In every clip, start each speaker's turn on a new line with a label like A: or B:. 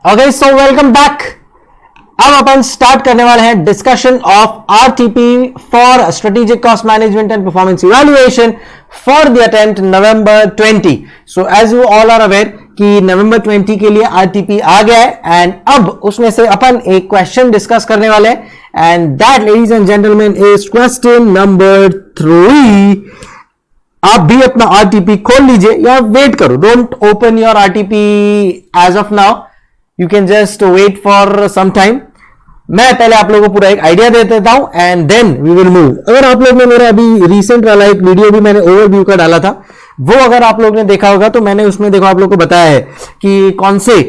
A: Okay so welcome back. अब अपन start करने वाले हैं discussion of RTP for strategic cost management and performance evaluation for the attempt November 20। So as you all are aware कि November 20 के लिए RTP आ गया है एंड अब उसमें से अपन एक क्वेश्चन डिस्कस करने वाले हैं and that ladies and gentleman is question number 3। आप भी अपना आरटीपी खोल लीजिए या वेट करो, don't open your RTP as of now, you can just wait for some time. मैं पहले आप लोगों को पूरा एक आइडिया दे देता हूं and then we will move. अगर आप लोग ने मेरा अभी रिसेंट वाला एक वीडियो भी मैंने ओवरव्यू का डाला था, वो अगर आप लोग ने देखा होगा तो मैंने उसमें देखो आप लोग को बताया है कि कौन से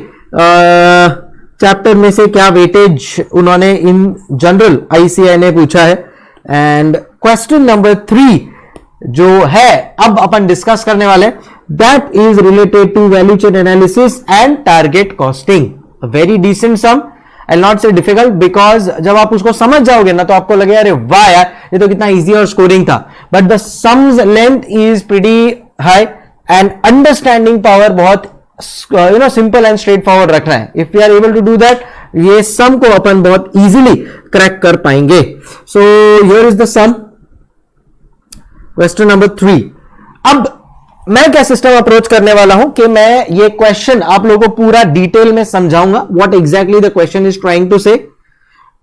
A: चैप्टर में से क्या वेटेज उन्होंने इन जनरल आईसीआई ने पूछा है। एंड क्वेश्चन नंबर 3 जो है अब अपन डिस्कस करने वाले, that is related to value chain analysis and target costing. Very decent sum, I not say difficult, because जब आप उसको समझ जाओगे ना तो आपको लगेगा अरे वाह यार ये तो कितना इजी और स्कोरिंग था, but the sums length is pretty high and understanding power बहुत सिंपल एंड स्ट्रेट फॉरवर्ड रखना है। If you are able to do that, ये सम को अपन बहुत इजीली क्रैक कर पाएंगे। So here is the sum, question number 3। अब मैं क्या सिस्टम अप्रोच करने वाला हूं कि मैं ये क्वेश्चन आप लोगों को पूरा डिटेल में समझाऊंगा, what exactly the question is trying to say.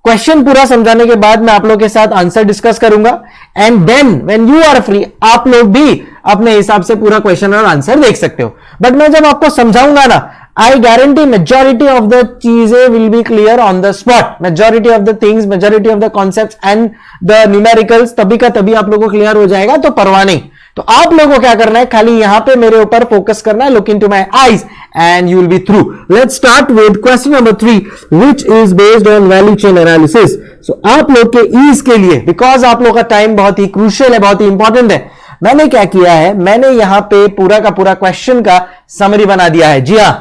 A: Question पूरा समझाने के बाद मैं आप लोगों के साथ आंसर डिस्कस करूंगा and then when you are free आप लोग भी अपने हिसाब से पूरा क्वेश्चन और आंसर देख सकते हो। बट मैं जब आपको समझाऊंगा ना, I guarantee majority of the चीजें will be clear on the spot, majority of the things, majority of the concepts and the numericals तभी का तभी आप लोगों को क्लियर हो जाएगा, तो परवाह नहीं। तो आप लोगों को क्या करना है, खाली यहां पे मेरे ऊपर फोकस करना है, look into my eyes and you will be through. Let's start with question number 3 which is based on value chain analysis. So आप लोग के ईज के लिए, बिकॉज आप लोग का टाइम बहुत ही क्रूशियल है, बहुत ही इंपॉर्टेंट है, मैंने क्या किया है, मैंने यहां पे पूरा का पूरा क्वेश्चन का समरी बना दिया है। जी हां,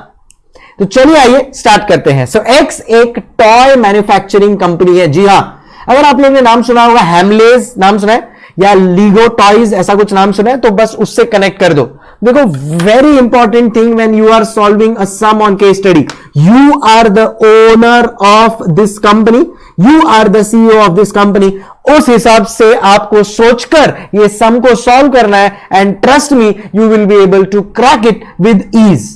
A: तो चलिए आइए स्टार्ट करते हैं। सो एक्स एक टॉय मैन्युफैक्चरिंग कंपनी है। जी हां, अगर आप लोगों ने नाम सुना होगा, हैमलेस नाम सुना है या लीगो टॉयज ऐसा कुछ नाम सुना है, तो बस उससे कनेक्ट कर दो। देखो very important thing when you are solving a sum on case study, you are the owner of this company, you are the CEO of this company. उस हिसाब से आपको सोचकर ये सम को सॉल्व करना है and trust me you will be able to crack it with ease.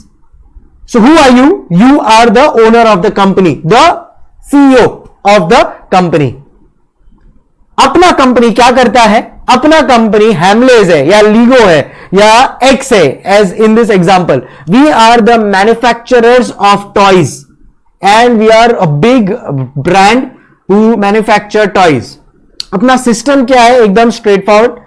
A: So who are you? You are the owner of the company, the CEO of the company. अपना कंपनी क्या करता है, अपना company हैमलेस है या LIGO है या X है, as in this example we are the manufacturers of toys and we are a big brand who manufacture toys. अपना सिस्टम क्या है, एकदम स्ट्रेट फॉरवर्ड।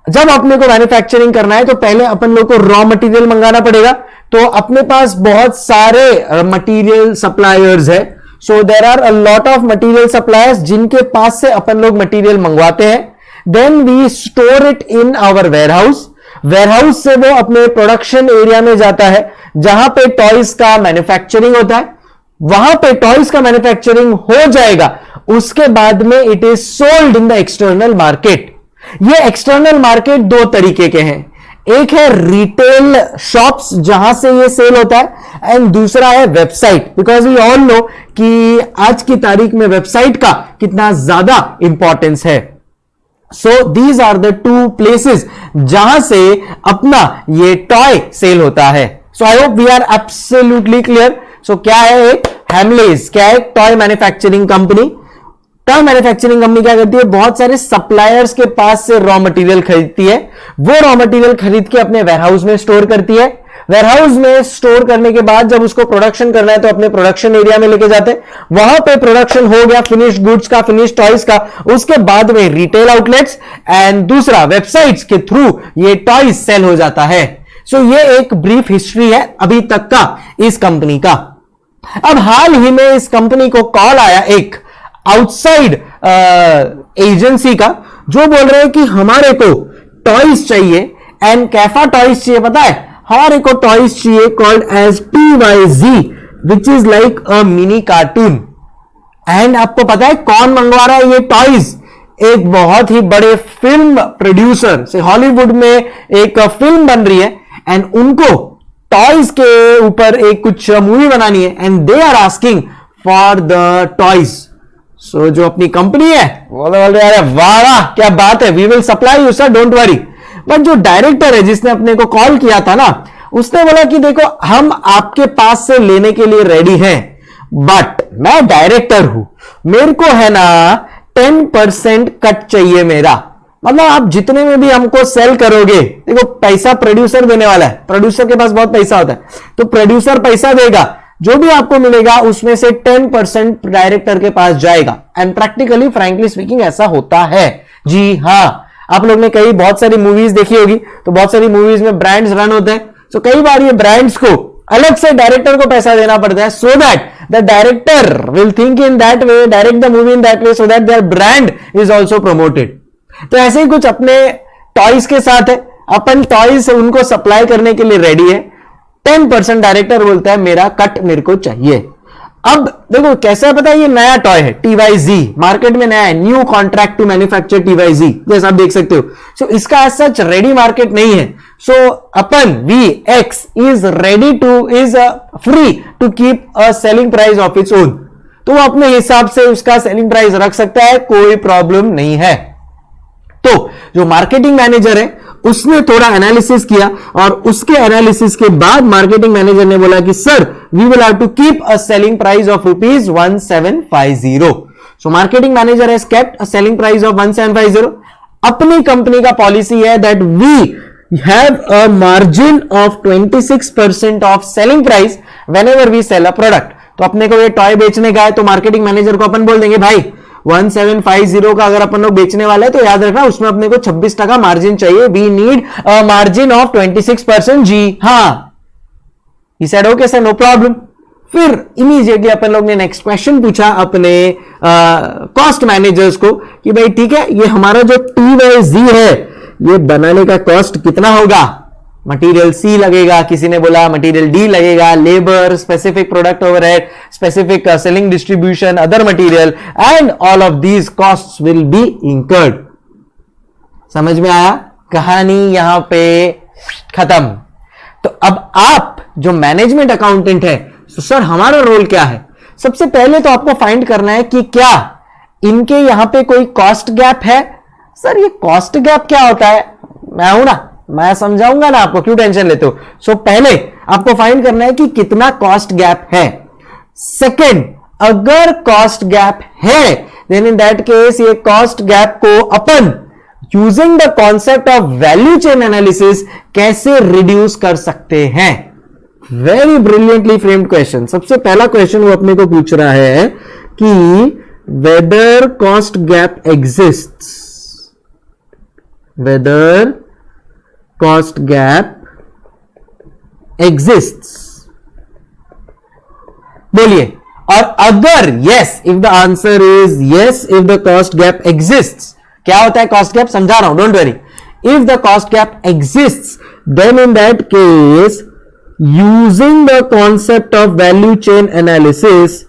A: जब अपने को मैन्युफैक्चरिंग करना है तो पहले अपन लोग को रॉ मटेरियल मंगाना पड़ेगा, तो अपने पास बहुत सारे मटेरियल सप्लायर्स है। So there are a lot of material suppliers जिनके पास से अपन लोग मटेरियल मंगवाते हैं, then we store it in our warehouse. Warehouse से वो अपने प्रोडक्शन एरिया में जाता है जहां पे टॉयज का मैन्युफैक्चरिंग होता है, वहां पे टॉयज का मैन्युफैक्चरिंग हो जाएगा, उसके बाद में it is sold in the external market. ये एक्सटर्नल मार्केट दो तरीके के हैं, एक है रिटेल शॉप्स जहां से ये सेल होता है एंड दूसरा है website, because we all know कि आज की तारीख में वेबसाइट का कितना ज्यादा इंपॉर्टेंस है। So these are the two places जहां से अपना ये टॉय सेल होता है। So I hope we are absolutely clear. So क्या है एक हैमलेस, क्या है toy manufacturing company. Toy manufacturing company क्या करती है, बहुत सारे सप्लायर्स के पास से रॉ मटेरियल खरीदती है, वो रॉ मटेरियल खरीद के अपने वेयरहाउस में स्टोर करती है। वेयरहाउस में स्टोर करने के बाद जब उसको प्रोडक्शन करना है तो अपने प्रोडक्शन एरिया में लेके जाते हैं, वहां पे प्रोडक्शन हो गया फिनिश्ड गुड्स का, फिनिश्ड टॉयज का, उसके बाद में रिटेल आउटलेट्स एंड दूसरा वेबसाइट्स के थ्रू ये टॉयज सेल हो जाता है। सो ये एक ब्रीफ हिस्ट्री है अभी तक का इस कंपनी का। अब हाल ही में इस कंपनी को कॉल आया एक आउटसाइड एजेंसी का, जो बोल रहे हैं कि हमारे को टॉयज चाहिए एंड कैसा टॉयज चाहिए पता है, हमारे को टॉयज चाहिए called as PYZ which is like a mini cartoon. And आपको पता है कौन मंगवा रहा है ये टॉयज, एक बहुत ही बड़े फिल्म प्रोड्यूसर से, हॉलीवुड में एक फिल्म बन रही है एंड उनको टॉयज के ऊपर एक कुछ मूवी बनानी है and they are asking for the toys. So जो अपनी कंपनी है बोले अरे वाह वाह क्या बात है, we will supply you sir, don't worry. But जो डायरेक्टर है जिसने अपने को कॉल किया था ना, उसने बोला कि देखो हम आपके पास से लेने के लिए रेडी हैं, बट मैं डायरेक्टर हूं, मेरे को है ना 10% कट चाहिए मेरा। मतलब आप जितने में भी हमको सेल करोगे, देखो पैसा प्रोड्यूसर देने वाला है, प्रोड्यूसर के पास बहुत पैसा होता है, तो प्रोड्यूसर पैसा देगा, जो भी आपको मिलेगा उसमें से 10% डायरेक्टर के पास जाएगा। एंड प्रैक्टिकली फ्रैंकली स्पीकिंग ऐसा होता है। जी हां, आप लोग ने कई बहुत सारी मूवीज देखी होगी, तो बहुत सारी मूवीज में ब्रांड्स रन होते हैं, तो कई बार ये ब्रांड्स को अलग से डायरेक्टर को पैसा देना पड़ता है, so that the director will think in that way, direct the movie in that way, so that their brand is also promoted. तो ऐसे ही कुछ अपने टॉयज के साथ है, अपन टॉयज उनको सप्लाई करने के लिए रेडी है, 10% डायरेक्टर बोलता है मेरा कट मेरे को चाहिए। अब देखो कैसा है पता है, ये नया टॉय है TYZ, मार्केट में नया है, new contract to manufacture TYZ, जैसा आप देख सकते हो। सो इसका एज सच रेडी मार्केट नहीं है, सो अपन VX is ready to, is free to keep a selling price of its own. तो वो अपने हिसाब से उसका सेलिंग प्राइस रख सकता है, कोई प्रॉब्लम नहीं है। तो जो मार्केटिंग मैनेजर है उसने थोड़ा एनालिसिस किया, और उसके एनालिसिस के बाद मार्केटिंग मैनेजर ने बोला कि sir we will have to keep a selling price of ₹1750। So marketing manager has kept a selling price of 1750। अपनी कंपनी का पॉलिसी है that we have a margin of 26% of selling price whenever we sell a product. तो अपने को ये toy बेचने का है, तो मार्केटिंग मैनेजर को अपन बोल देंगे भाई 1750 का अगर अपन लोग बेचने वाले हैं तो याद रखना उसमें अपने को 26% मार्जिन चाहिए, we need a margin of 26%। जी हां, he said okay sir, no problem. फिर इमीडिएटली अपन लोग ने नेक्स्ट क्वेश्चन पूछा अपने कॉस्ट मैनेजर्स को कि भाई ठीक है, ये हमारा जो TYZ है ये बनाने का कॉस्ट कितना होगा। मटेरियल C लगेगा, किसी ने बोला मटेरियल D लगेगा, labour, specific product overhead, specific selling distribution, other material, and all of these costs will be incurred. समझ में आया? कहानी यहां पे खत्म। तो अब आप जो मैनेजमेंट अकाउंटेंट है, तो सर हमारा रोल क्या है? सबसे पहले तो आपको फाइंड करना है कि क्या इनके यहां पे कोई कॉस्ट गैप है। सर ये कॉस्ट गैप क्या होता है, मैं हूं ना, मैं समझाऊंगा ना आपको, क्यों टेंशन लेते हो। सो पहले आपको फाइंड करना है कि कितना कॉस्ट गैप है। सेकंड, अगर कॉस्ट गैप है देन इन दैट केस ये कॉस्ट गैप को अपन using the concept of value chain analysis कैसे रिड्यूस कर सकते हैं। Very brilliantly framed question. सबसे पहला क्वेश्चन वो अपने को पूछ रहा है कि whether cost gap exists, whether cost gap exists। बोलिए, और अगर yes, if the answer is yes, if the cost gap exists, क्या होता है cost gap समझा रहा हूं, don't worry। if the cost gap exists, then in that case using the concept of value chain analysis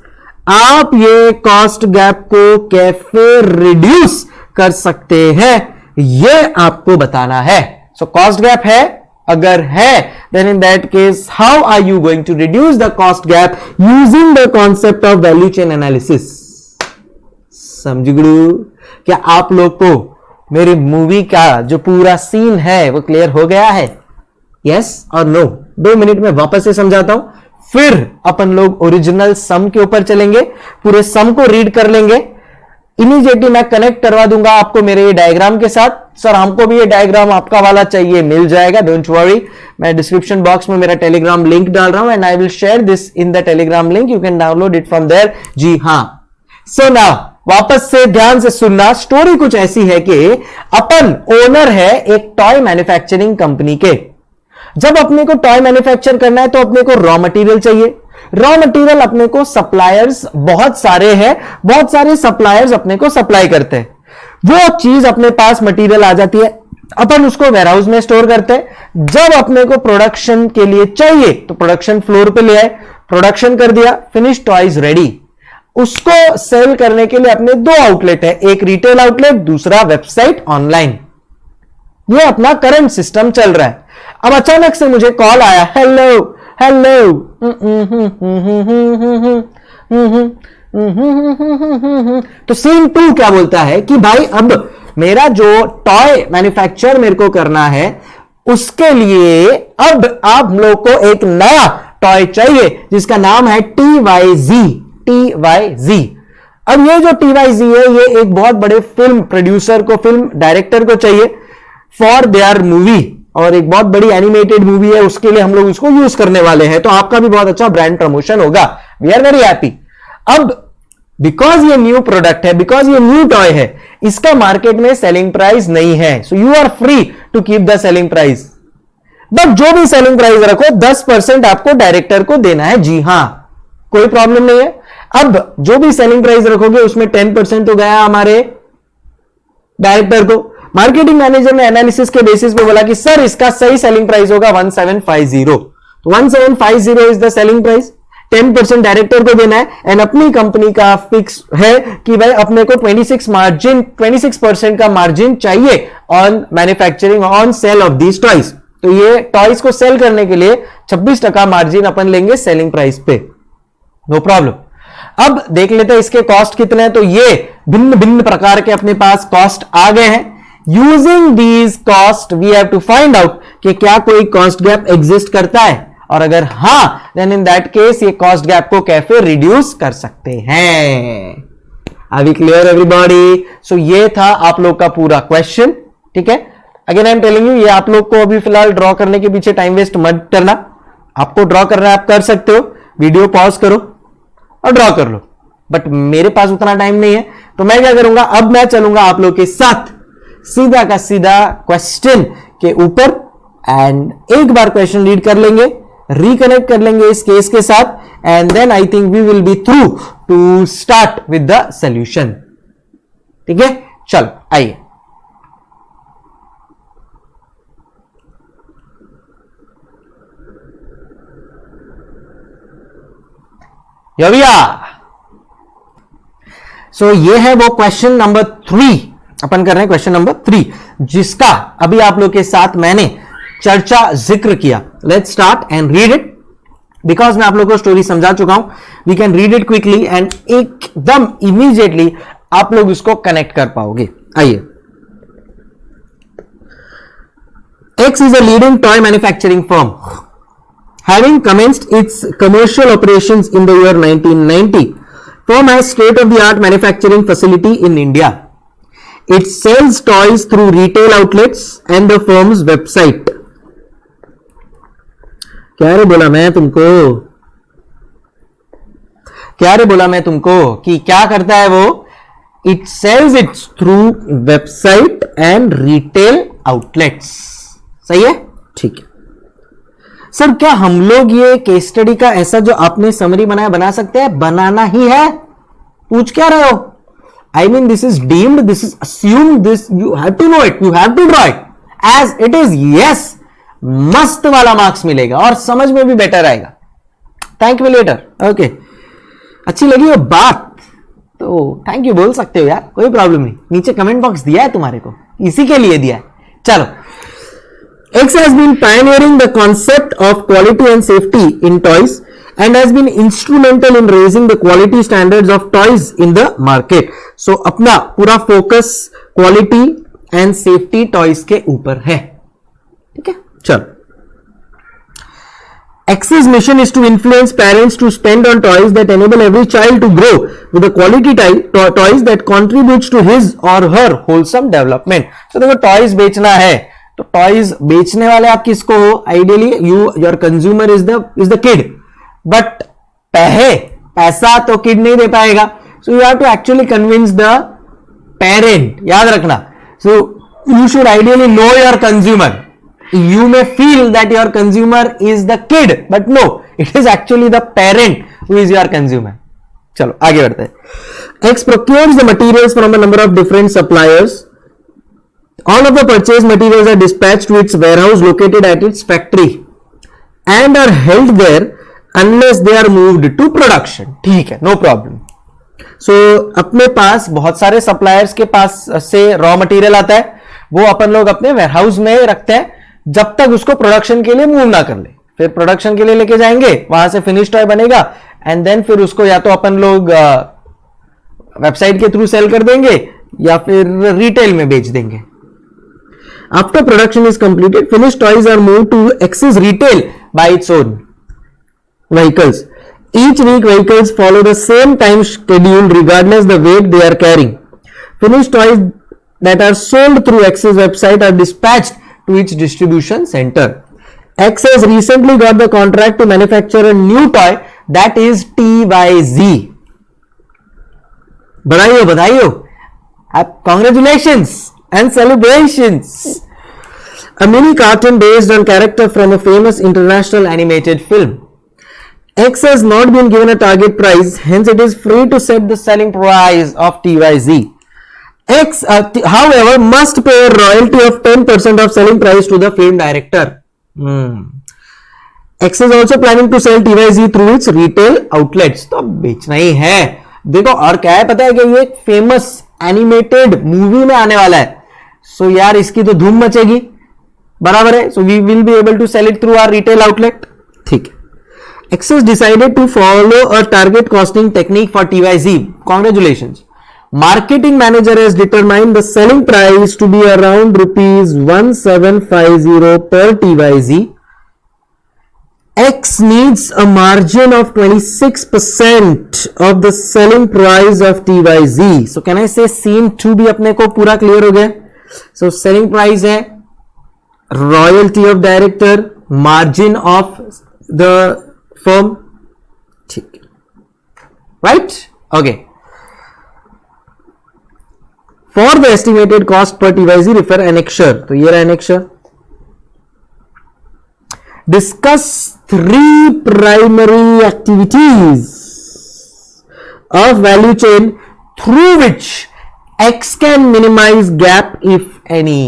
A: आप ये cost gap को कैसे reduce कर सकते हैं, ये आपको बताना है। So cost gap है, अगर है then in that case how are you going to reduce the cost gap using the concept of value chain analysis। समझ गए? क्या आप लोग को मेरी मूवी का जो पूरा सीन है वो क्लियर हो गया है? यस और नो? 2 मिनट में वापस से समझाता हूं, फिर अपन लोग ओरिजिनल सम के ऊपर चलेंगे, पूरे सम को रीड कर लेंगे। इमीडिएटली मैं कनेक्ट करवा दूंगा आपको मेरे ये डायग्राम के साथ। सर हमको भी ये डायग्राम आपका वाला चाहिए, मिल जाएगा, डोंट वरी। मैं डिस्क्रिप्शन बॉक्स में मेरा टेलीग्राम लिंक डाल रहा हूं and I will share this in the telegram link, you can download it from there. जी हां, सो नाउ वापस से ध्यान से सुनना। स्टोरी कुछ ऐसी है कि अपन ओनर है एक टॉय मैन्युफैक्चरिंग कंपनी के। जब अपने को टॉय मैन्युफैक्चर करना है तो अपने को रॉ मटेरियल चाहिए। रॉ मटेरियल अपने को सप्लायर्स बहुत सारे हैं, बहुत सारे सप्लायर्स अपने को सप्लाई करते हैं। वो चीज अपने पास मटेरियल आ जाती है, अपन उसको वेयरहाउस में स्टोर करते हैं। जब अपने को प्रोडक्शन के लिए चाहिए तो प्रोडक्शन फ्लोर पे ले आए, प्रोडक्शन कर दिया, फिनिश टॉयज रेडी। उसको सेल करने के लिए अपने 2 आउटलेट है, एक रिटेल आउटलेट, दूसरा वेबसाइट ऑनलाइन। ये अपना करंट सिस्टम चल रहा है। अब अचानक से मुझे कॉल आया, हेलो हेलो। तो सीन 2 क्या बोलता है कि भाई अब मेरा जो टॉय मैन्युफैक्चर मेरे को करना है उसके लिए अब आप लोग को एक नया टॉय चाहिए जिसका नाम है TYZ। TYZ। अब ये जो TYZ है ये एक बहुत बड़े फिल्म प्रोड्यूसर को, फिल्म डायरेक्टर को चाहिए फॉर देयर मूवी, और एक बहुत बड़ी एनिमेटेड मूवी है, उसके लिए हम लोग उसको यूज करने वाले हैं। तो आपका भी बहुत अच्छा ब्रांड प्रमोशन होगा। We are very happy. अब बिकॉज ये न्यू प्रोडक्ट है, बिकॉज ये न्यू टॉय है, इसका मार्केट में सेलिंग प्राइस नहीं है, so you are free to keep the selling price. But जो भी सेलिंग प्राइस रखो 10% आपको डायरेक्टर को देना है। जी हां, कोई प्रॉब्लम नहीं है। अब जो भी सेलिंग प्राइस रखोगे उसमें 10% तो गया हमारे डायरेक्टर को। मार्केटिंग मैनेजर ने एनालिसिस के बेसिस पे बोला कि सर इसका सही सेलिंग प्राइस होगा 1750। तो 1750 is the selling price, 10% director को देना है। एंड अपनी कंपनी का फिक्स है कि भाई अपने को 26% का मार्जिन चाहिए on manufacturing, on sale of these toys. तो ये टॉयज को सेल करने के लिए 26% मार्जिन अपन लेंगे सेलिंग प्राइस पे। No problem. अब देख लेते हैं इसके कॉस्ट कितने हैं। तो ये भिन्न भिन्न प्रकार के अपने पास कॉस्ट आ गए हैं। Using these cost we have to find out कि क्या कोई कॉस्ट गैप एग्जिस्ट करता है, और अगर हां देन इन दैट केस ये कॉस्ट गैप को कैसे रिड्यूस कर सकते हैं। Are we clear everybody? So ये था आप लोग का पूरा क्वेश्चन। ठीक है, again I am telling you, ये आप लोग को अभी फिलहाल ड्रॉ करने के पीछे टाइम वेस्ट मत करना। आपको ड्रॉ करना है आप कर सकते हो, वीडियो पॉज करो और ड्रॉ कर लो, बट मेरे पास उतना टाइम नहीं है। तो मैं क्या करूंगा, अब मैं चलूंगा आप लोग के साथ सीधा का सीधा क्वेश्चन के ऊपर, एंड एक बार क्वेश्चन रीड कर लेंगे, रिकनेक्ट कर लेंगे इस केस के साथ, and then I think we will be through to start with the solution. ठीक है, चलो आइए। योविया, सो ये है वो क्वेश्चन नंबर 3, अपन कर रहे हैं क्वेश्चन नंबर 3, जिसका अभी आप लोग के साथ मैंने चर्चा जिक्र किया। Let's start and read it, because मैं आप लोग को स्टोरी समझा चुका हूं। We can read it quickly and एकदम इमीडिएटली आप लोग इसको कनेक्ट कर पाओगे। आइए। X is a leading toy manufacturing firm. Having commenced its commercial operations in the year 1990, firm has state-of-the-art manufacturing facility in India. It sells toys through retail outlets and the firm's website. क्या रे बोला मैं तुमको कि क्या करता है वो? It sells it through website and retail outlets. सही है, ठीक है। सर क्या हम लोग ये केस स्टडी का ऐसा जो आपने समरी बनाया बना सकते हैं? बनाना ही है, पूछ क्या रहे हो? I mean this is deemed, this is assumed, this you have to know it, you have to draw it as it is. Yes, मस्त वाला मार्क्स मिलेगा और समझ में भी बेटर आएगा। Thank you later. ओके, अच्छी लगी वो बात तो थैंक यू बोल सकते हो यार, कोई प्रॉब्लम नहीं। नीचे कमेंट बॉक्स दिया है तुम्हारे को, इसी के लिए दिया है। चलो, X has been pioneering the concept of quality and safety in toys and has been instrumental in raising the quality standards of toys in the market. So अपना पूरा focus quality and safety toys के ऊपर है। ठीक है, चलो। X's mission is to influence parents to spend on toys that enable every child to grow with a quality toys that contributes to his or her wholesome development. So देखो, toys बेचना है तो टॉयज बेचने वाले आप किसको हो? Ideally your consumer is the kid, but पैसा तो किड नहीं दे पाएगा। So you have to actually convince the parent, याद रखना। So you should ideally know your consumer. You may feel that your consumer is the kid, but no, it is actually the parent who is your consumer. चलो आगे बढ़ते हैं। X procures the materials from a number of different suppliers. All of the purchased materials are dispatched to its warehouse located at its factory and are held there unless they are moved to production. ठीक है, no problem. So अपने पास बहुत सारे suppliers के पास से raw material आता है, वो अपन लोग अपने warehouse में रखते हैं जब तक उसको प्रोडक्शन के लिए मूव ना कर ले। फिर प्रोडक्शन के लिए लेके जाएंगे, वहां से फिनिश टॉय बनेगा एंड देन फिर उसको या तो अपन लोग वेबसाइट के थ्रू सेल कर देंगे या फिर रिटेल में बेच देंगे. After production is completed, finish toys are move to Axis retail by its own vehicles. Each week vehicles follow the same time schedule regardless the weight they are carrying. Finished toys that are sold through Axis website are dispatched to its distribution center. X has recently got the contract to manufacture a new toy that is TYZ. बधाइयो, congratulations and celebrations. A mini cartoon based on character from a famous international animated film. X has not been given a target price, hence it is free to set the selling price of TYZ. X, however, must pay a royalty of 10% of selling price to the film director. X is also planning to sell TYZ through its retail outlets. तो बेचना ही है. देखो और क्या है पता है कि ये एक फेमस एनिमेटेड मूवी में आने वाला है. सो यार इसकी तो धूम मचेगी, बराबर है. So we will be able to sell it through our retail outlet. ठीक है. Axis decided to follow a target costing technique for TYZ. Congratulations. Marketing manager has determined the selling price to be around rupees 1750 per TYZ. X needs a margin of 26% of the selling price of TYZ. So can I say scene 2 भी अपने को पूरा clear हो गया. So selling price है, royalty of director, margin of the firm. ठीक, right? Okay. For the estimated cost per TYZ refer annexure. तो ये रहा annexure. Discuss 3 primary activities of value chain through which X can minimize gap if any.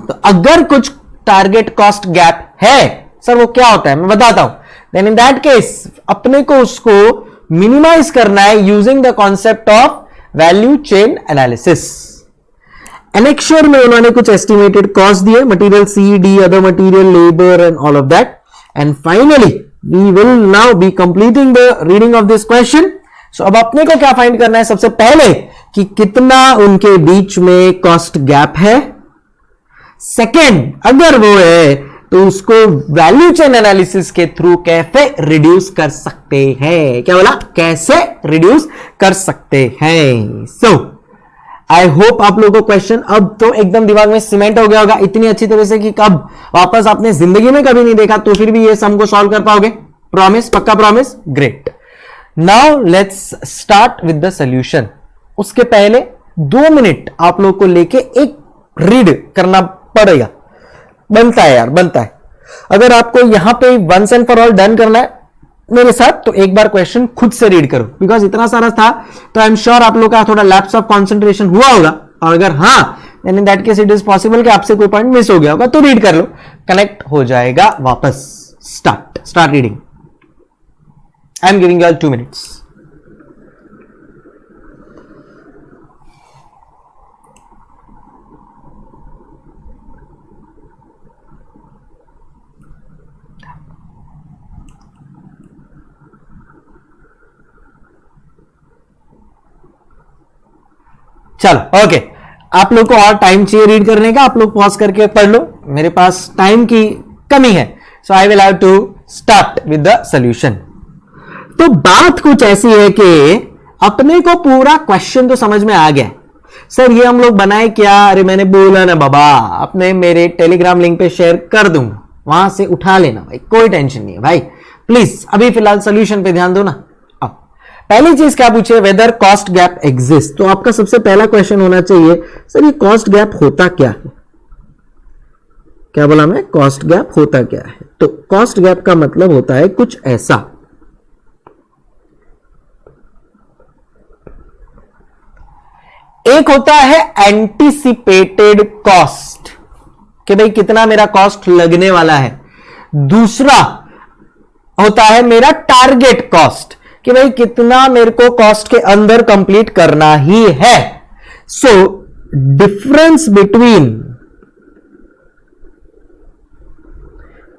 A: तो अगर कुछ target cost gap है, sir वो क्या होता है मैं बताता हूं. देन इन दैट केस अपने को उसको मिनिमाइज करना है using the concept of value chain analysis. Annexure में उन्होंने कुछ एस्टिमेटेड कॉस्ट दिए, material C D, other material, labour and all of that. And finally we will now be completing the reading of this question. So अब अपने को क्या find करना है सबसे पहले कि कितना उनके बीच में कॉस्ट गैप है. सेकेंड, अगर वो है तो उसको वैल्यू चेन एनालिसिस के थ्रू कैसे रिड्यूस कर सकते हैं. क्या बोला? कैसे रिड्यूस कर सकते हैं. सो आई होप आप लोगों को क्वेश्चन अब तो एकदम दिमाग में सीमेंट हो गया होगा इतनी अच्छी तरह से कि कब वापस आपने जिंदगी में कभी नहीं देखा तो फिर भी ये सम को सॉल्व कर पाओगे. प्रॉमिस? पक्का promise? Great. Now let's start with the solution. उसके पहले 2 मिनट आप लोग को लेके एक रीड करना पड़ेगा. बनता है यार, बनता है. अगर आपको यहां पे once and for all done करना है मेरे साथ तो एक बार क्वेश्चन खुद से रीड करो, बिकॉज इतना सारा था तो आई एम श्योर आप लोग का थोड़ा लैप्स ऑफ कॉन्सेंट्रेशन हुआ होगा. और अगर हाँ then in that case it is possible कि आपसे कोई पॉइंट मिस हो गया होगा तो रीड कर लो, कनेक्ट हो जाएगा वापस. Start reading. I am giving you all 2 minutes. चलो ओके. आप लोग को और टाइम चाहिए रीड करने का, आप लोग पॉज करके पढ़ लो. मेरे पास टाइम की कमी है, so I will have to start with the solution. तो बात कुछ ऐसी है कि अपने को पूरा क्वेश्चन तो समझ में आ गया. सर ये हम लोग बनाए क्या? अरे मैंने बोला ना बाबा, अपने मेरे टेलीग्राम लिंक पे शेयर कर दूंगा, वहां से उठा लेना भाई, कोई टेंशन नहीं है भाई. प्लीज अभी फिलहाल सॉल्यूशन पे ध्यान दो ना. पहली चीज क्या पूछे? Weather cost gap exist. तो आपका सबसे पहला क्वेश्चन होना चाहिए सर ये कॉस्ट गैप होता क्या है. क्या बोला मैं? कॉस्ट गैप होता क्या है. तो कॉस्ट गैप का मतलब होता है कुछ ऐसा. एक होता है एंटीसिपेटेड कॉस्ट कि भाई कितना मेरा कॉस्ट लगने वाला है. दूसरा होता है मेरा टारगेट कॉस्ट कि भाई कितना मेरे को कॉस्ट के अंदर कंप्लीट करना ही है. So difference between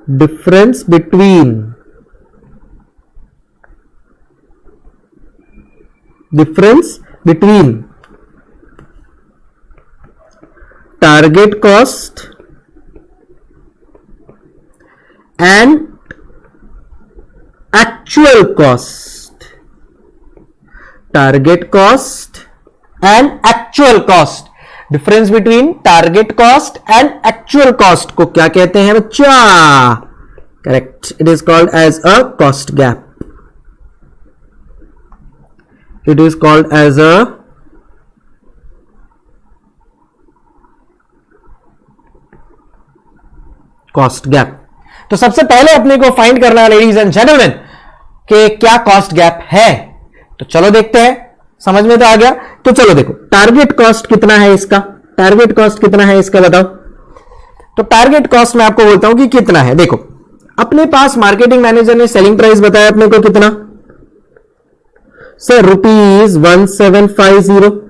A: difference between target cost and actual cost, target cost and actual cost, difference between target cost and actual cost को क्या कहते हैं बच्चा? Correct, it is called as a cost gap, it is called as a cost gap. तो सबसे पहले अपने को फाइंड करना है लेडीज एंड जेंटलमैन कि क्या कॉस्ट गैप है। तो चलो देखते हैं, समझ में तो आ गया। तो चलो देखो, टारगेट कॉस्ट कितना है इसका, टारगेट कॉस्ट कितना है इसका बताओ। तो टारगेट कॉस्ट मैं आपको बोलता हूं कि कितना है। देखो अपने पास मार्केटिंग मैनेजर ने सेलिंग प्राइस बताया अपने को कितना, सर ₹1750,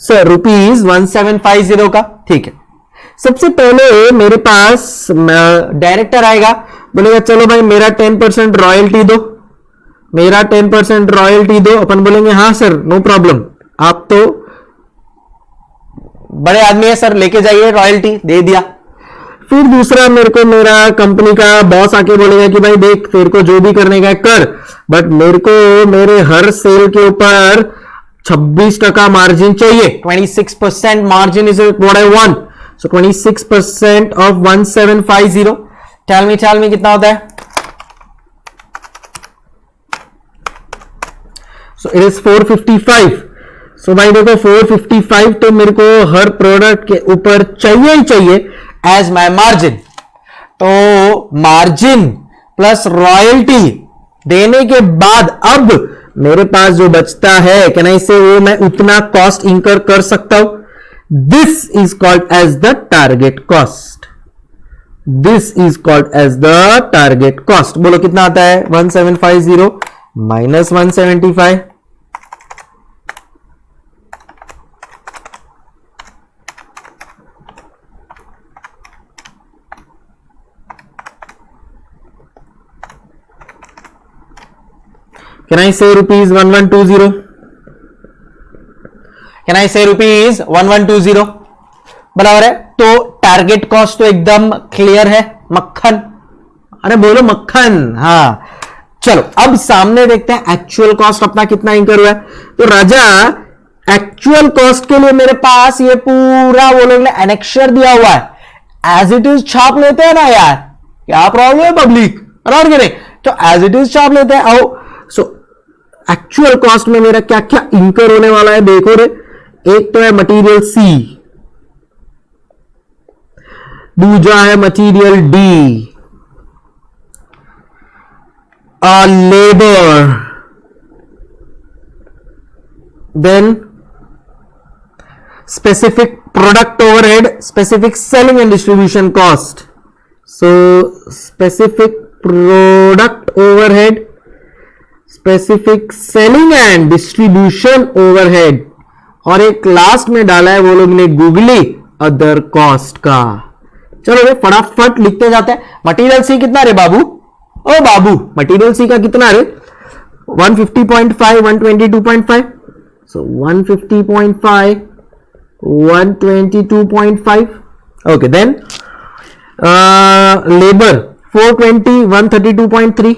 A: सर ₹1750 का, ठीक है। सबसे पहले मेरे पास डायरेक्टर आएगा, बोलेगा चलो भाई मेरा 10% रॉयल्टी दो, मेरा 10% रॉयल्टी दो। अपन बोलेंगे हाँ सर नो प्रॉब्लम, आप तो बड़े आदमी है सर, लेके जाइए रॉयल्टी, दे दिया। फिर दूसरा मेरे को मेरा कंपनी का बॉस आके बोलेगा कि भाई देख तेरे को जो भी करने का है कर, बट मेरे को मेरे हर सेल के ऊपर 26% मार्जिन चाहिए, 26% margin is what I want. So 26% of 1750, tell me कितना होता है? So it is 455। सो भाई देखो 455 तो मेरे को हर प्रोडक्ट के ऊपर चाहिए ही चाहिए एज माय मार्जिन। तो मार्जिन प्लस रॉयल्टी देने के बाद अब मेरे पास जो बचता है क्या नहीं से वो मैं उतना कॉस्ट इंकर कर सकता हूं। This is called as the target cost, this is called as the target cost. बोलो कितना आता है? 1750 minus 175, Can I say ₹1120? Can I say ₹1120? बराबर है। तो टारगेट कॉस्ट तो एकदम क्लियर है, मक्खन, अरे बोलो मक्खन। हाँ चलो अब सामने देखते हैं एक्चुअल कॉस्ट अपना कितना इंकर हुआ है। तो राजा एक्चुअल कॉस्ट के लिए मेरे पास ये पूरा वो लोग ने एनेक्शर दिया हुआ है, एज इट इज छाप लेते हैं ना यार, क्या प्रॉब्लम है पब्लिक, बराबर कि नहीं? तो एज इट इज छाप लेते हैं। आओ सो एक्चुअल कॉस्ट में मेरा क्या क्या इंकर होने वाला है देखो रे। एक तो है मटेरियल सी, दूसरा है material D, labour, then specific product overhead, specific selling and distribution cost. So specific product overhead, specific selling and distribution overhead, और एक लास्ट में डाला है वो लोग ने गूगली अदर कॉस्ट का। चलो रे फटाफट लिखते जाते हैं। मटेरियल सी कितना रे बाबू, ओ बाबू मटेरियल सी का कितना रे? 150.5, 122.5। सो 150.5, 122.5। Okay then labour 420, 132.3।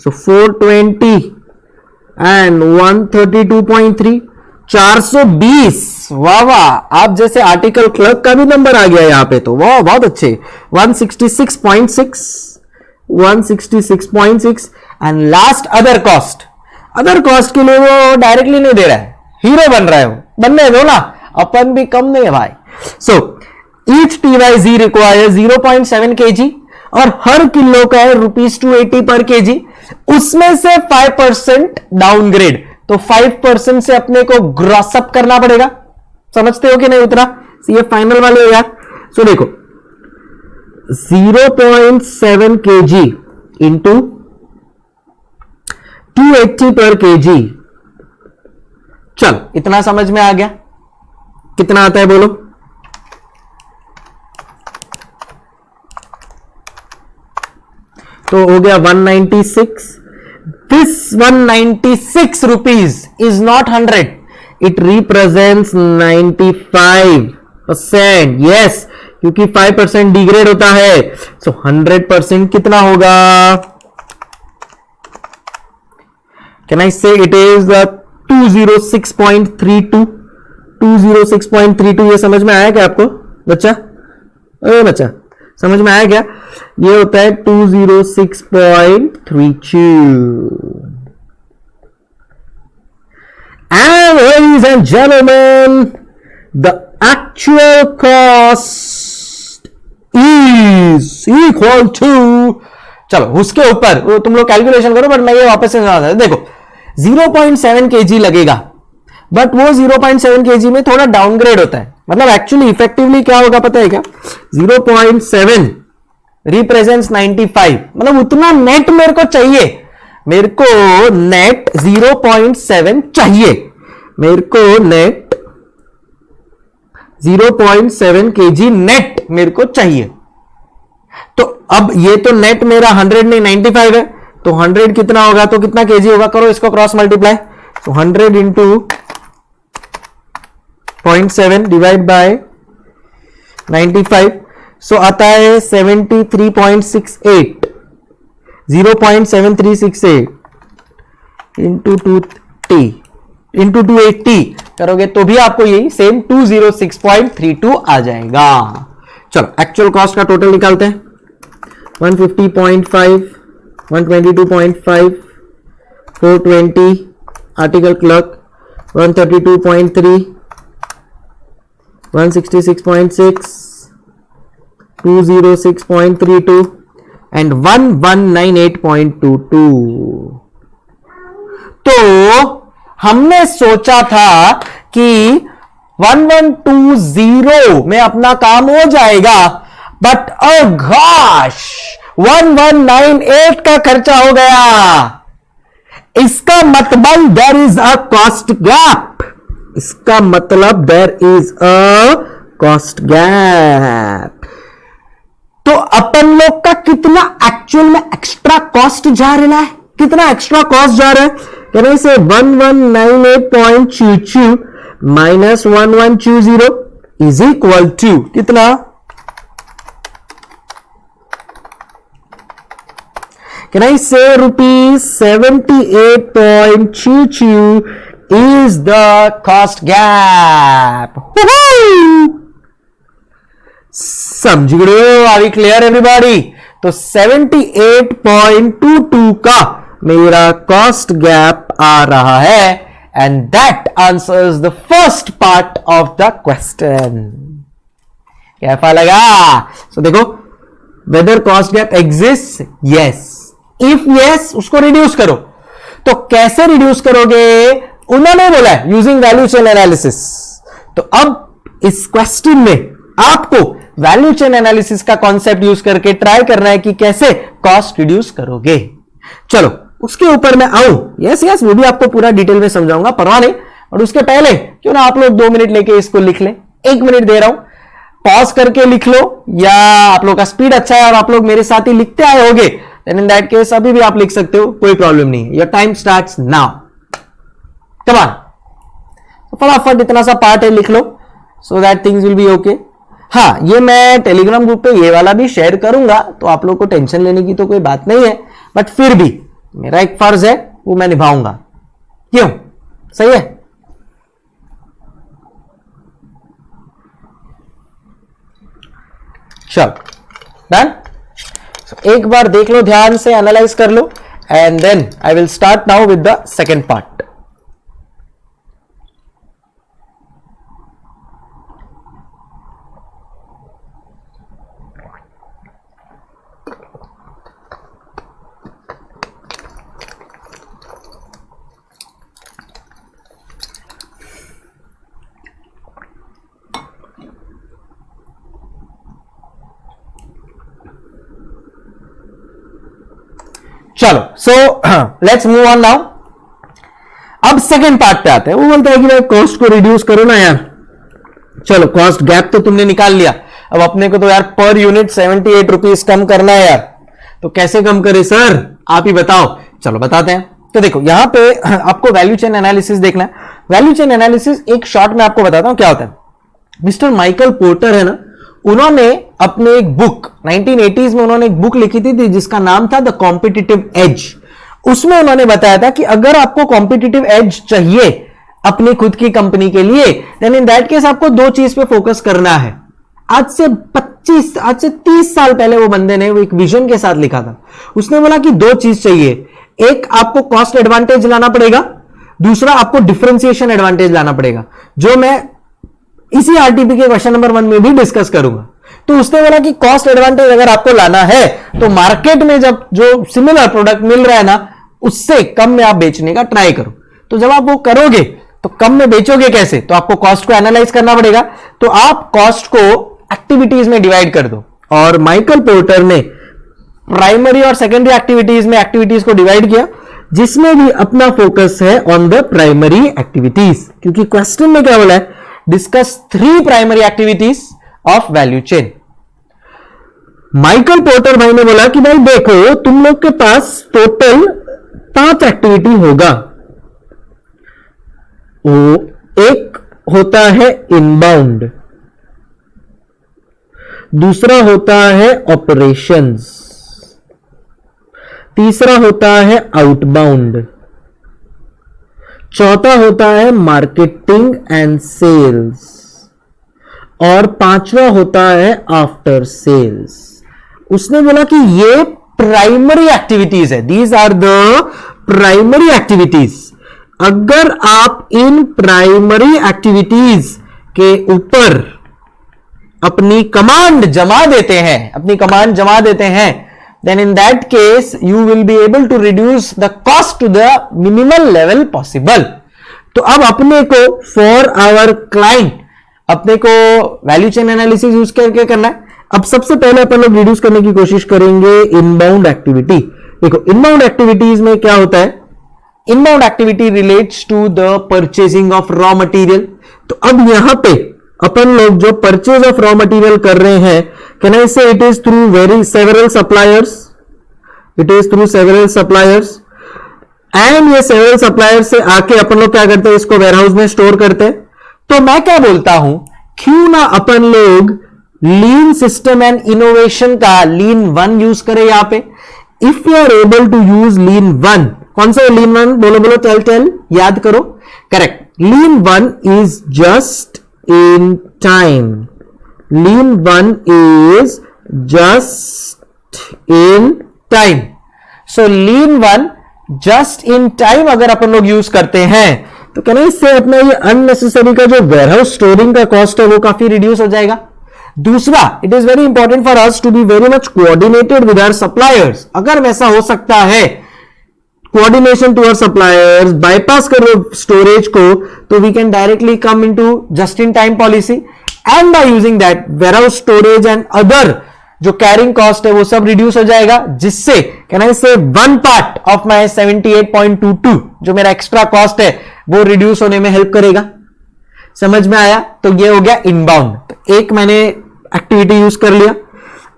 A: So 420 and 132.3, 420। वाह वाह, आप जैसे आर्टिकल क्लर्क का भी नंबर आ गया यहाँ पे, तो वाह बहुत अच्छे। 166.6, 166.6 and last other cost. Other cost के लिए वो डायरेक्टली नहीं दे रहा है, हीरो बन रहा है वो, बनने दो ना, अपन भी कम नहीं है भाई। So each TYZ require 0.7 kg और हर किलो का है ₹280 पर kg, उसमें से 5% डाउनग्रेड। तो 5% से अपने को ग्रॉस अप करना पड़ेगा, समझते हो कि नहीं उतना? ये फाइनल वाले हो यार। सो देखो 0.7 kg इंटू 280 पर kg, चल इतना समझ में आ गया? कितना आता है बोलो? तो हो गया 196. This 196 rupees is not 100. It represents 95%. Yes, क्योंकि 5% डिग्रेड होता है. So 100% कितना होगा? Can I say it is the 206.32? 206.32. ये समझ में आया क्या आपको बच्चा? बच्चा समझ में आया क्या? ये होता है 206.32. And ladies and gentlemen, the actual cost is equal to, चलो उसके ऊपर तुम लोग कैलकुलेशन करो, बट मैं ये वापस से समझा देता. देखो 0.7 kg लगेगा, बट वो 0.7 kg में थोड़ा डाउनग्रेड होता है. मतलब एक्चुअली इफेक्टिवली क्या होगा पता है क्या? 0.7 रिप्रेजेंट्स 95. मतलब उतना नेट मेरे को चाहिए. मेरे को नेट 0.7 चाहिए. मेरे को नेट 0.7 kg नेट मेरे को चाहिए. तो अब ये तो नेट मेरा 100 नहीं 95 है. तो 100 कितना होगा? तो कितना केजी होगा? करो इसको क्रॉस मल्टीप्लाई. तो 100 इंटू 0.7 डिवाइड बाय 95. सो आता है 73.68. 0.7368 इंटू 280 करोगे तो भी आपको यही सेम 206.32 आ जाएगा. चलो एक्चुअल कॉस्ट का टोटल निकालते हैं. 150.5, 122.5, 420 आर्टिकल क्लर्क, 132.3, 166.6, 206.32 एंड 1198.22. तो हमने सोचा था कि 1120 में अपना काम हो जाएगा, बट ओ गॉश 1198 का खर्चा हो गया. इसका मतलब there is a cost gap. इसका मतलब there is a cost gap. तो अपन लोग का कितना एक्चुअल में एक्स्ट्रा कॉस्ट जा रहा है? कितना एक्स्ट्रा कॉस्ट जा रहा है? कैन आई से 1198.22 माइनस 1120 इज इक्वल टू कितना? Can I say rupees 78.22 is the cost gap. समझ गए? Are we clear everybody? तो 78.22 का मेरा कॉस्ट गैप आ रहा है, and that answers the first part of the question. कैसा लगा? So देखो, whether cost gap exists? Yes. If yes, उसको रिड्यूस करो. तो कैसे रिड्यूस करोगे? उन्होंने बोला है यूजिंग वैल्यू चेन एनालिसिस. तो अब इस क्वेश्चन में आपको वैल्यू चेन एनालिसिस का कॉन्सेप्ट यूज करके ट्राई करना है कि कैसे कॉस्ट रिड्यूस करोगे. चलो उसके ऊपर मैं आऊं. यस वो भी आपको पूरा डिटेल में समझाऊंगा, परवाह नहीं. और उसके पहले क्यों ना आप लोग 2 मिनट लेके इसको लिख लें. 1 मिनट दे रहा हूं, पॉज करके लिख लो, या आप लोग का स्पीड अच्छा है और आप लोग मेरे साथ ही लिखते आए होगे, then in that case अभी भी आप लिख सकते हो, कोई प्रॉब्लम नहीं है. Your time starts now. Come on, फटाफट इतना सा पार्ट है लिख लो, so that things will be okay. हाँ, ये मैं टेलीग्राम ग्रुप पे ये वाला भी शेयर करूंगा, तो आप लोग को टेंशन लेने की तो कोई बात नहीं है, बट फिर भी मेरा एक फर्ज है वो मैं निभाऊंगा. क्यों? सही है. चलो डन. एक बार देख लो, ध्यान से एनालाइज कर लो, and then I will start now with the second part. चलो, so let's move on now. अब सेकेंड पार्ट पे आते हैं. वो बोलता है कि भाई कॉस्ट को रिड्यूस करो ना यार. चलो, कॉस्ट गैप तो तुमने निकाल लिया. अब अपने को तो यार पर यूनिट 78 रुपीज कम करना है यार. तो कैसे कम करे सर, आप ही बताओ। चलो बताते हैं। तो देखो यहां पे आपको वैल्यू चेन एनालिसिस देखना है। वैल्यू चेन एनालिसिस एक शॉर्ट में आपको बताता हूं क्या होता है। मिस्टर माइकल पोर्टर है ना, उन्होंने अपने एक बुक 1980s में उन्होंने एक बुक लिखी थी जिसका नाम था द कॉम्पिटिटिव एज। उसमें उन्होंने बताया था कि अगर आपको कॉम्पिटिटिव एज चाहिए अपनी खुद की कंपनी के लिए, देन इन दैट केस आपको दो चीज पे फोकस करना है। आज से 30 साल पहले वो बंदे ने वो एक विजन के साथ लिखा था। उसने बोला कि दो चीज चाहिए, एक आपको कॉस्ट एडवांटेज लाना पड़ेगा, दूसरा आपको डिफरेंशिएशन एडवांटेज लाना पड़ेगा, जो मैं इसी आरटीपी के क्वेश्चन नंबर 1 में भी डिस्कस करूंगा। तो उसने बोला कि कॉस्ट एडवांटेज अगर आपको लाना है तो मार्केट में जब जो सिमिलर प्रोडक्ट मिल रहा है ना, उससे कम में आप बेचने का ट्राई करो। तो जब आप वो करोगे तो कम में बेचोगे कैसे, तो आपको कॉस्ट को एनालाइज करना पड़ेगा। तो आप कॉस्ट को एक्टिविटीज में डिवाइड कर दो, और माइकल पोर्टर ने प्राइमरी और सेकेंडरी एक्टिविटीज में एक्टिविटीज को डिवाइड किया, जिसमें भी अपना फोकस है ऑन द प्राइमरी एक्टिविटीज, क्योंकि क्वेश्चन में क्या बोला है, discuss 3 primary activities of value chain. Michael porter भाई ने बोला कि भाई देखो, तुम लोग के पास टोटल 5 एक्टिविटी होगा। वो एक होता है इनबाउंड, दूसरा होता है ऑपरेशंस, तीसरा होता है आउटबाउंड, चौथा होता है मार्केटिंग एंड सेल्स, और 5वां होता है आफ्टर सेल्स। उसने बोला कि ये प्राइमरी एक्टिविटीज है, these are the primary activities. अगर आप इन प्राइमरी एक्टिविटीज के ऊपर अपनी कमांड जमा देते हैं, then in that case you will be able to reduce the cost to the minimal level possible। तो अब अपने को फॉर आवर क्लाइंट अपने को वैल्यू चेन एनालिसिस यूज करके करना है। अब सबसे पहले अपन लोग रिड्यूस करने की कोशिश करेंगे इनबाउंड एक्टिविटी। देखो इनबाउंड एक्टिविटीज में क्या होता है, inbound activity relates to the purchasing of raw material. तो अब यहां पे अपन लोग जो परचेज ऑफ रॉ मटेरियल कर रहे हैं, कैन आई से it is through several suppliers, and ये सेवरल सप्लायर्स से आके अपन लोग क्या करते हैं, इसको वेयरहाउस में स्टोर करते हैं। तो मैं क्या बोलता हूं, क्यों ना अपन लोग लीन सिस्टम एंड इनोवेशन का लीन 1 यूज करें यहां पे। If you are able to use lean 1, कौन सा लीन 1, बोलो टेल याद करो, correct, lean 1 is just in time. Lean 1 is just in time। so lean 1 just in time अगर अपन लोग यूज करते हैं तो कहना इससे अपना ये अननेसेसरी का जो वेयरहाउस स्टोरिंग का कॉस्ट है वो काफी रिड्यूस हो जाएगा। दूसरा, it is very important for us to be very much coordinated with our suppliers. अगर वैसा हो सकता है, coordination to our suppliers, bypass करो स्टोरेज को, तो we can directly come into just in time policy, and by using that warehouse storage and other जो carrying cost है वो सब रिड्यूस हो जाएगा, जिससे कैन आई से 1 पार्ट ऑफ माय 78.22 जो मेरा एक्स्ट्रा कॉस्ट है वो रिड्यूस होने में हेल्प करेगा। समझ में आया? तो ये हो गया इनबाउंड। तो एक मैंने एक्टिविटी यूज कर लिया।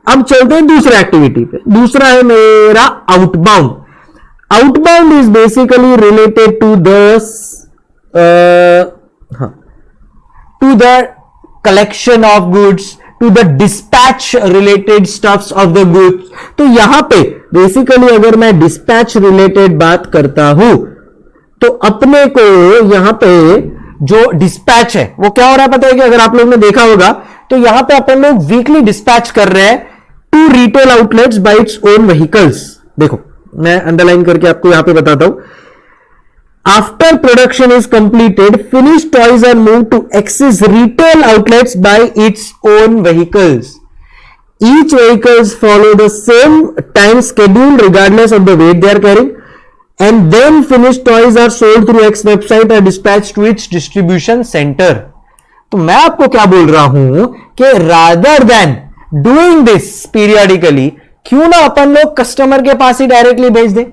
A: अब चलते हैं दूसरे एक्टिविटी पे। दूसरा है मेरा outbound. Outbound is basically related to the collection of goods, to the dispatch related stuffs of the goods. तो यहां पे बेसिकली अगर मैं डिस्पैच रिलेटेड बात करता हूं तो अपने को यहां पे जो डिस्पैच है वो क्या हो रहा है पता है कि अगर आप लोगों ने देखा होगा तो यहां पे अपन लोग वीकली डिस्पैच कर रहे हैं to retail outlets by its own vehicles. देखो मैं अंडरलाइन करके आपको यहां पे बताता हूं। After production is completed, finished toys are moved to access retail outlets by its own vehicles. Each vehicles follow the same time schedule regardless of the weight they are carrying, and then finished toys are sold through X website or dispatched to its distribution center. तो मैं आपको क्या बोल रहा हूं कि rather than doing this periodically, क्यों ना अपन लोग कस्टमर के पास ही डायरेक्टली भेज दें।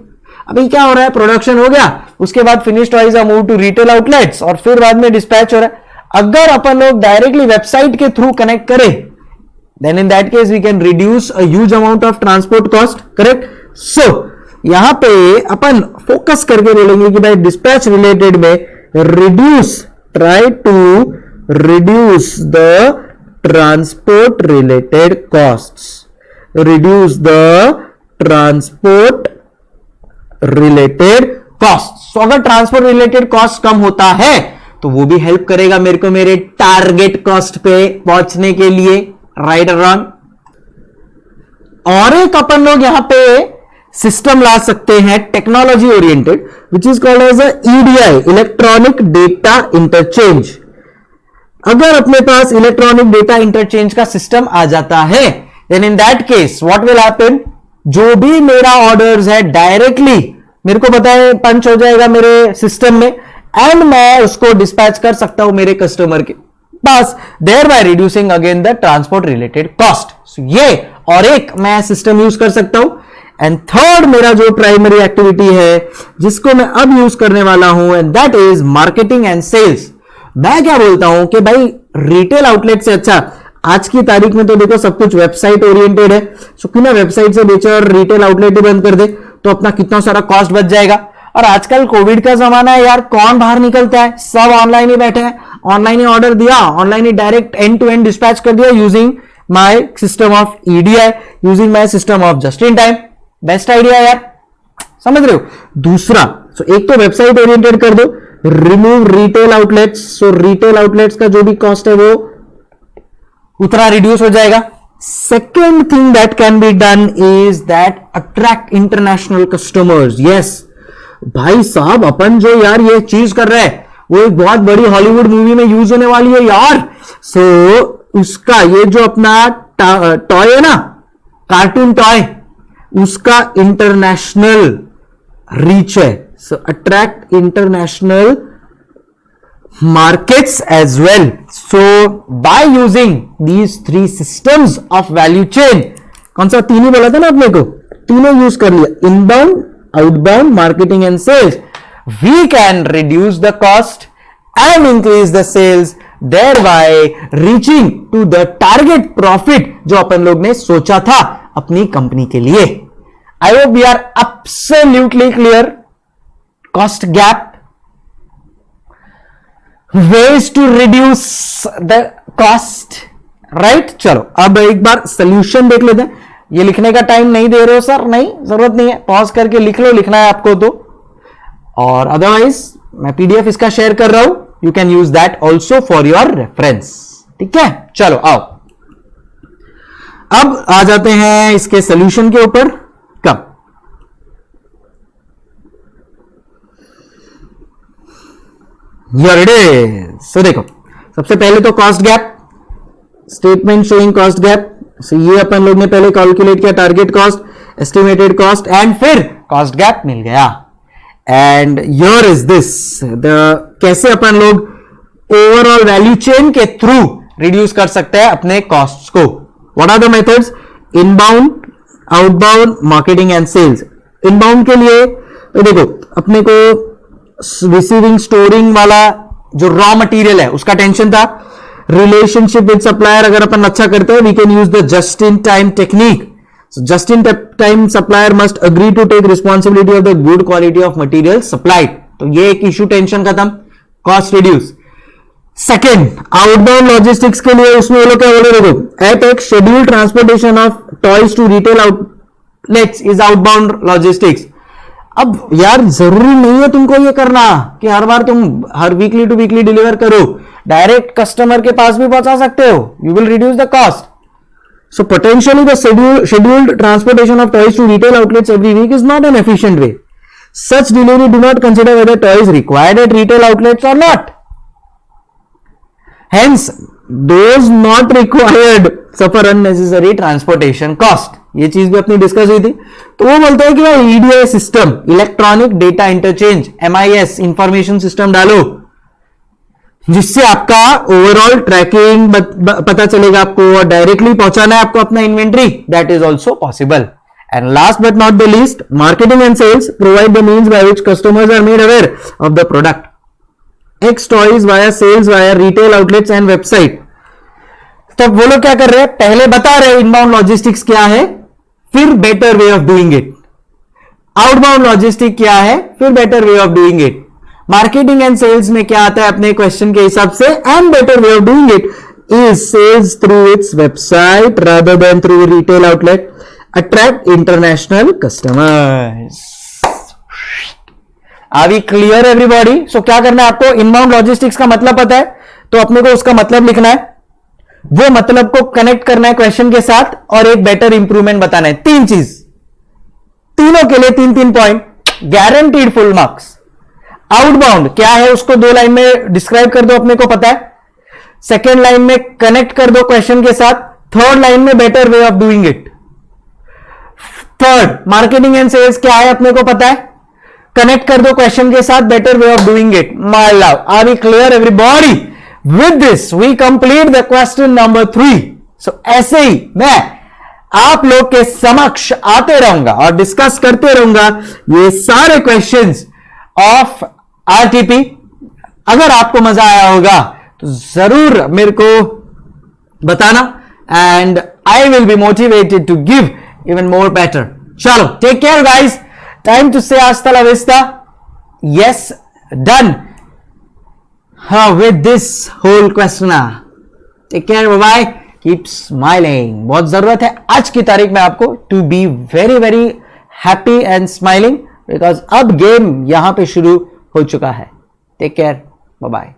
A: अभी क्या हो रहा है, प्रोडक्शन हो गया, उसके बाद finish toys are move to retail outlets और फिर बाद में डिस्पैच हो रहा है। अगर अपन लोग डायरेक्टली वेबसाइट के थ्रू कनेक्ट करें then in that case we can reduce a huge amount of transport cost, correct? So यहां पे अपन फोकस करके बोलेंगे कि भाई डिस्पैच रिलेटेड में try to reduce the transport related costs, reduce the transport related costs. So अगर transport related cost कम होता है तो वो भी हेल्प करेगा मेरे को मेरे टारगेट कॉस्ट पे पहुंचने के लिए, राइट और रॉन्ग? और एक अपन लोग यहां पे सिस्टम ला सकते हैं technology oriented, which is called as EDI, electronic data interchange. अगर अपने पास इलेक्ट्रॉनिक डेटा इंटरचेंज का सिस्टम आ जाता है, then in that case what will happen, जो भी मेरा ऑर्डर्स है डायरेक्टली मेरे को पता है पंच हो जाएगा मेरे सिस्टम में, एंड मैं उसको डिस्पैच कर सकता हूं मेरे कस्टमर के पास, thereby reducing again the transport related cost. ये और एक मैं सिस्टम यूज कर सकता हूं. एंड थर्ड मेरा जो प्राइमरी एक्टिविटी है जिसको मैं अब यूज करने वाला हूं, and that is marketing and sales. मैं क्या बोलता हूं कि भाई रिटेल आउटलेट से अच्छा, आज की तारीख में तो देखो सब कुछ वेबसाइट ओरिएंटेड है, सो क्यों ना वेबसाइट से बेचे और रिटेल आउटलेट ही बंद कर दे, तो अपना कितना सारा कॉस्ट बच जाएगा. और आजकल कोविड का जमाना है यार, कौन बाहर निकलता है, सब ऑनलाइन ही बैठे हैं, ऑनलाइन ही ऑर्डर दिया, ऑनलाइन ही direct end to end dispatch कर दिया using my system of EDI, using my system of just in time. Best idea यार, समझ रहे हो? दूसरा, सो एक तो वेबसाइट ओरिएंटेड कर दो, रिमूव रिटेल आउटलेट्स, सो रिटेल आउटलेट्स का जो भी कॉस्ट है वो उतना रिड्यूस हो जाएगा. Second thing that can be done is that attract international customers. Yes भाई साहब, अपन जो यार ये चीज कर रहे हैं वो एक बहुत बड़ी हॉलीवुड मूवी में यूज होने वाली है यार. सो उसका ये जो अपना टॉय है ना, कार्टून टॉय, उसका इंटरनेशनल रीच है. So attract international markets as well. So by using these three systems of value chain, कौन सा तीन ही बोला था ना अपने को, तीनों यूज कर लिया, inbound, outbound, marketing and sales, we can reduce the cost and increase the sales, thereby reaching to the target profit जो अपन लोग ने सोचा था अपनी कंपनी के लिए. I hope we are absolutely clear. Cost gap, ways to reduce the cost, right? चलो अब एक बार सोल्यूशन देख लेते हैं. ये लिखने का टाइम नहीं दे रहे हो सर, नहीं, जरूरत नहीं है, पॉज करके लिख लो, लिखना है आपको तो, और अदरवाइज मैं पीडीएफ इसका शेयर कर रहा हूं, you can use that also for your reference. ठीक है, चलो आओ अब आ जाते हैं इसके सोल्यूशन के ऊपर. कब सो देखो, सबसे पहले तो cost gap, statement showing cost gap. So ये अपन लोग ने पहले कैलकुलेट किया, target cost, estimated cost, and फिर कॉस्ट गैप मिल गया. एंड हियर इज दिस कैसे अपन लोग ओवरऑल वैल्यू चेन के थ्रू रिड्यूस कर सकते हैं अपने कॉस्ट को. What are the methods? Inbound, outbound, marketing and sales. Inbound के लिए तो देखो अपने को रिसीविंग, स्टोरिंग वाला जो रॉ मटेरियल है उसका टेंशन था. रिलेशनशिप विद सप्लायर अगर अपन अच्छा करते हैं, we can use the just in time technique. Just in time supplier must agree to take responsibility of the good quality of material supplied. तो ये एक इश्यू, टेंशन खत्म, cost reduce. Second, outbound logistics के लिए उसमें वो लोग क्या बोले, देखो एट एक schedule transportation of toys to retail outlets is outbound logistics. अब यार जरूरी नहीं है तुमको ये करना कि हर बार तुम हर वीकली टू वीकली डिलीवर करो, डायरेक्ट कस्टमर के पास भी पहुंचा सकते हो, you will reduce the cost. So potentially the scheduled transportation of toys to retail outlets every week is not an efficient way. Such delivery do not consider whether toys required at retail outlets और not. Hence, those not required suffer unnecessary transportation cost. ये चीज भी अपनी discuss हुई थी. तो वो बोलते हैं कि भाई EDI system, electronic data interchange, MIS, information system डालो, जिससे आपका ओवरऑल ट्रैकिंग पता चलेगा आपको और डायरेक्टली पहुंचाना है आपको अपना inventory. That is also possible. And last but not the least, marketing and sales provide the means by which customers are made aware of the product. X toys via sales via retail outlets and website. तो वो लोग क्या कर रहे हैं, पहले बता रहे हैं इनबाउंड लॉजिस्टिक्स क्या है, फिर better way of doing it. Outbound logistic क्या है, फिर better way of doing it. Marketing and sales में क्या आता है अपने क्वेश्चन के हिसाब से, and better way of doing it is sales through its website rather than through retail outlet, attract international customers. Are we clear everybody? So क्या करना है आपको, इनबाउंड लॉजिस्टिक्स का मतलब पता है तो अपने को उसका मतलब लिखना है, वो मतलब को कनेक्ट करना है क्वेश्चन के साथ, और एक बेटर इंप्रूवमेंट बताना है। तीन चीज, तीनों के लिए 3-3 point, guaranteed full marks. Outbound क्या है उसको 2 लाइन में डिस्क्राइब कर दो, अपने को पता है। सेकेंड लाइन में कनेक्ट कर दो क्वेश्चन के साथ, थर्ड लाइन में better way of doing it. Third, marketing and sales क्या है अपने को पता है, कनेक्ट कर दो क्वेश्चन के साथ, better way of doing it. My love, are we clear everybody? With this we complete the question number 3। So ऐसे ही मैं आप लोग के समक्ष आते रहूंगा और डिस्कस करते रहूंगा ये सारे क्वेश्चंस ऑफ आरटीपी। अगर आपको मजा आया होगा तो जरूर मेरे को बताना, and I will be motivated to give even more better. चलो, take care guys, time to say hasta la vista. Yes, done with this whole questionnaire. Take care, bye bye, keep smiling. बहुत जरूरत है आज की तारीख में आपको to be very very happy and smiling, because अब गेम यहां पे शुरू हो चुका है। Take care, bye bye.